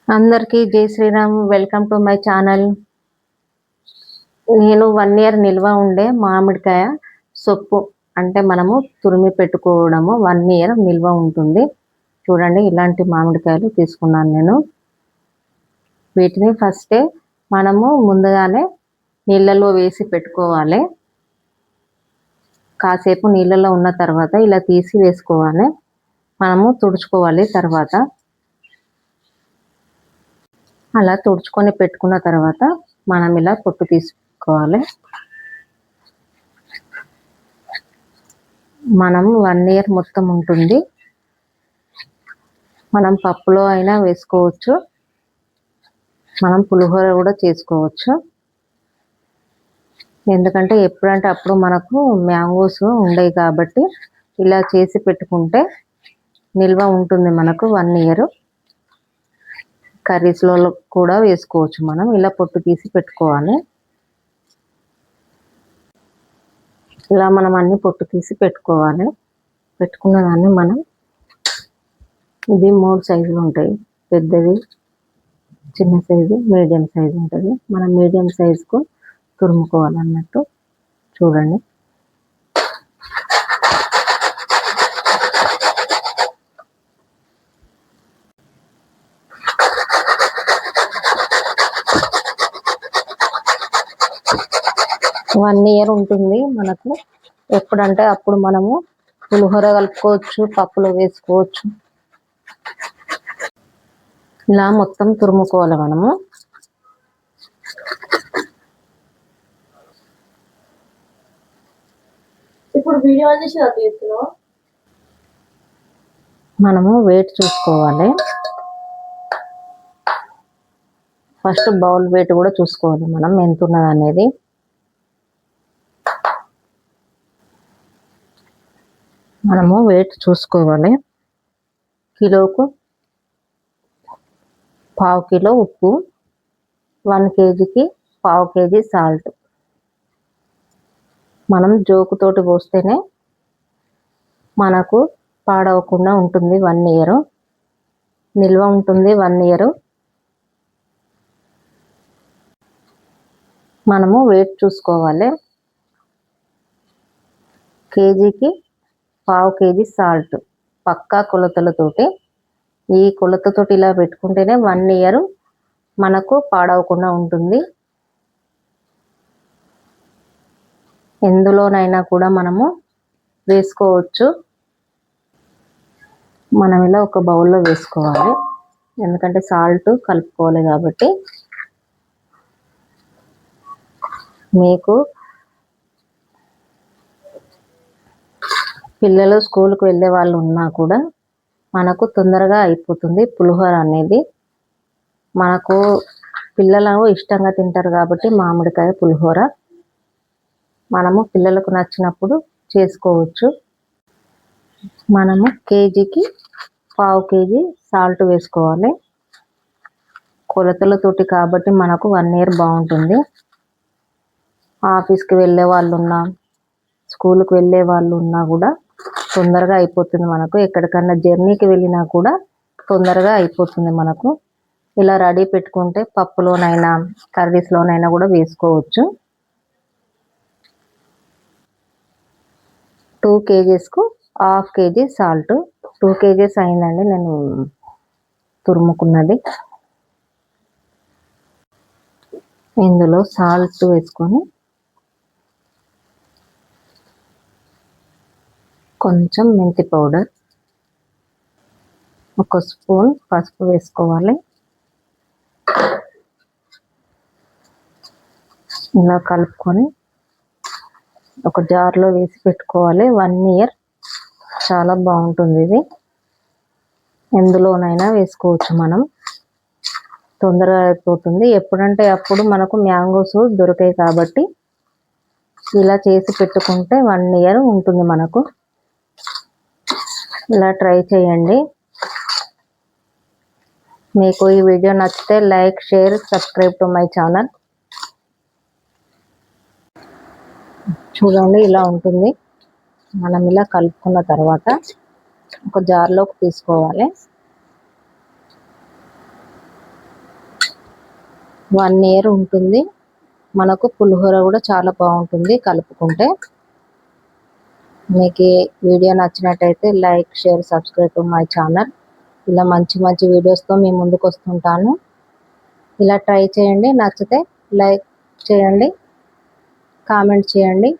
అందరికీ Jai Shri Ram. Welcome to my channel. నేను 1 year నిల్వ ఉండే మామిడికాయ సొప్పు అంటే మనము తురిమి పెట్టుకోవడము 1 ఇయర్ నిల్వ ఉంటుంది. చూడండి, ఇలాంటి మామిడికాయలు తీసుకున్నాను నేను. వీటిని ఫస్టే మనము ముందుగానే నీళ్ళలో వేసి పెట్టుకోవాలి. కాసేపు నీళ్ళలో ఉన్న తర్వాత ఇలా తీసి వేసుకోవాలి. మనము తుడుచుకోవాలి. తర్వాత అలా తుడుచుకొని పెట్టుకున్న తర్వాత మనం ఇలా పొట్టు తీసుకోవాలి. మనం 1 ఇయర్ మొత్తం ఉంటుంది. మనం పప్పులో అయినా వేసుకోవచ్చు, మనం పులిహోర కూడా చేసుకోవచ్చు. ఎందుకంటే ఎప్పుడంటే అప్పుడు మనకు మ్యాంగోస్ ఉండవు కాబట్టి ఇలా చేసి పెట్టుకుంటే నిల్వ ఉంటుంది మనకు 1 ఇయర్. కర్రీస్లో కూడా వేసుకోవచ్చు. మనం ఇలా పొట్టు తీసి పెట్టుకోవాలి. ఇలా మనం అన్ని పొట్టు తీసి పెట్టుకోవాలి. పెట్టుకున్న దాన్ని మనం ఇది 3 సైజులు ఉంటాయి. పెద్దది, చిన్న సైజు, మీడియం సైజు ఉంటుంది. మనం మీడియం సైజుకు తురుముకోవాలన్నట్టు. చూడండి, వన్ ఇయర్ ఉంటుంది మనకు. ఎప్పుడంటే అప్పుడు మనము పులిహోర కలుపుకోవచ్చు, పప్పులో వేసుకోవచ్చు. ఇలా మొత్తం తురుముకోవాలి మనము. ఇప్పుడు వీడియో మనము వెయిట్ చూసుకోవాలి. ఫస్ట్ బౌల్ వెయిట్ కూడా చూసుకోవాలి మనం ఎంత ఉన్నది అనేది. మనము వెయిట్ చూసుకోవాలి. కిలోకు 1/2 కిలో ఉప్పు, 1 కేజీకి 1/2 కేజీ సాల్ట్. మనం జోకుతోటి పోస్తేనే మనకు పాడవకుండా ఉంటుంది. 1 ఇయర్ నిల్వ ఉంటుంది. 1 ఇయర్ మనము వెయిట్ చూసుకోవాలి. కేజీకి 1/2 కేజీ సాల్ట్ పక్కా కొలతలతోటి. ఈ కొలతతోటి ఇలా పెట్టుకుంటేనే 1 ఇయర్ మనకు పాడవకుండా ఉంటుంది. ఎందులోనైనా కూడా మనము వేసుకోవచ్చు. మనం ఇలా ఒక బౌల్లో వేసుకోవాలి. ఎందుకంటే సాల్ట్ కలుపుకోవాలి కాబట్టి. మీకు పిల్లలు స్కూల్కి వెళ్ళే వాళ్ళు ఉన్నా కూడా మనకు తొందరగా అయిపోతుంది పులిహోర అనేది. మనకు పిల్లలు ఇష్టంగా తింటారు కాబట్టి మామిడికాయ పులిహోర మనము పిల్లలకు నచ్చినప్పుడు చేసుకోవచ్చు. మనము కేజీకి 1/2 కేజీ సాల్ట్ వేసుకోవాలి. కొలతలతోటి కాబట్టి మనకు 1 ఇయర్ బాగుంటుంది. ఆఫీస్కి వెళ్ళే వాళ్ళు ఉన్నా, స్కూల్కి వెళ్ళే వాళ్ళు ఉన్నా కూడా తొందరగా అయిపోతుంది మనకు. ఎక్కడికన్నా జర్నీకి వెళ్ళినా కూడా తొందరగా అయిపోతుంది మనకు. ఇలా రెడీ పెట్టుకుంటే పప్పులోనైనా కర్రీస్లోనైనా కూడా వేసుకోవచ్చు. 2 కేజీస్కు 1/2 కేజీ సాల్ట్. 2 కేజీస్ అయిందండి నేను తురుముకున్నది. ఇందులో సాల్ట్ వేసుకొని కొంచెం మెంతి పౌడర్, 1 స్పూన్ పసుపు వేసుకోవాలి. ఇలా కలుపుకొని ఒక జార్లో వేసి పెట్టుకోవాలి. 1 ఇయర్ చాలా బాగుంటుంది ఇది. ఎందులోనైనా వేసుకోవచ్చు. మనం తొందరగా అయిపోతుంది. ఎప్పుడంటే అప్పుడు మనకు మ్యాంగోస్ దొరికాయి కాబట్టి ఇలా చేసి పెట్టుకుంటే 1 ఇయర్ ఉంటుంది మనకు. ఇలా ట్రై చేయండి. మీకు ఈ వీడియో నచ్చితే like, share, subscribe to my channel. చూడండి, ఇలా ఉంటుంది. మనం ఇలా కలుపుకున్న తర్వాత ఒక జార్లోకి తీసుకోవాలి. 1 ఇయర్ ఉంటుంది. మనకు పులిహోర కూడా చాలా బాగుంటుంది కలుపుకుంటే. మీకు వీడియో నచ్చినట్టయితే like, share, subscribe to my channel. ఇలా మంచి మంచి వీడియోస్తో మీ ముందుకు వస్తుంటాను. ఇలా ట్రై చేయండి. నచ్చితే లైక్ చేయండి, కామెంట్ చేయండి.